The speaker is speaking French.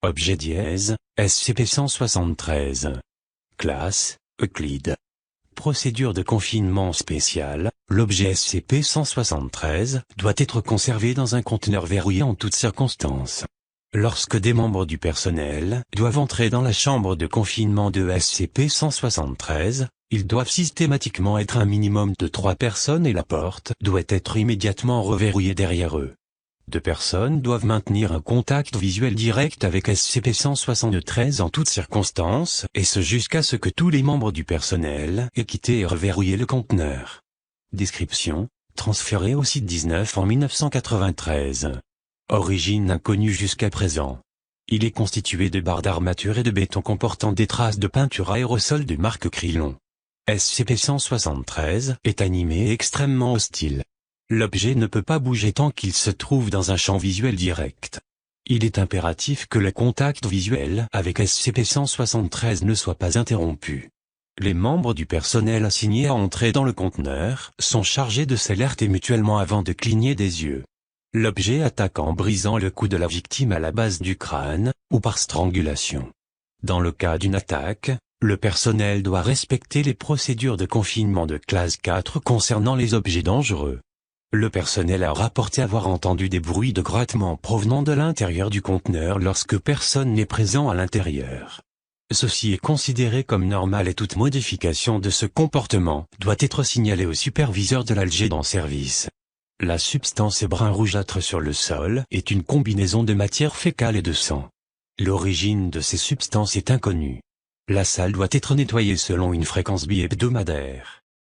Objet dièse, SCP-173. Classe, Euclide. Procédure de confinement spéciale, l'objet SCP-173 doit être conservé dans un conteneur verrouillé en toutes circonstances. Lorsque des membres du personnel doivent entrer dans la chambre de confinement de SCP-173, ils doivent systématiquement être un minimum de 3 personnes et la porte doit être immédiatement reverrouillée derrière eux. 2 personnes doivent maintenir un contact visuel direct avec SCP-173 en toutes circonstances, et ce jusqu'à ce que tous les membres du personnel aient quitté et reverrouillé le conteneur. Description: transféré au site 19 en 1993. Origine inconnue jusqu'à présent. Il est constitué de barres d'armature et de béton comportant des traces de peinture aérosol de marque Krylon. SCP-173 est animé et extrêmement hostile. L'objet ne peut pas bouger tant qu'il se trouve dans un champ visuel direct. Il est impératif que le contact visuel avec SCP-173 ne soit pas interrompu. Les membres du personnel assignés à entrer dans le conteneur sont chargés de s'alerter mutuellement avant de cligner des yeux. L'objet attaque en brisant le cou de la victime à la base du crâne, ou par strangulation. Dans le cas d'une attaque, le personnel doit respecter les procédures de confinement de classe 4 concernant les objets dangereux. Le personnel a rapporté avoir entendu des bruits de grattement provenant de l'intérieur du conteneur lorsque personne n'est présent à l'intérieur. Ceci est considéré comme normal et toute modification de ce comportement doit être signalée au superviseur de l'Algérie en service. La substance brun rougeâtre sur le sol est une combinaison de matière fécale et de sang. L'origine de ces substances est inconnue. La salle doit être nettoyée selon une fréquence bi-hebdomadaire.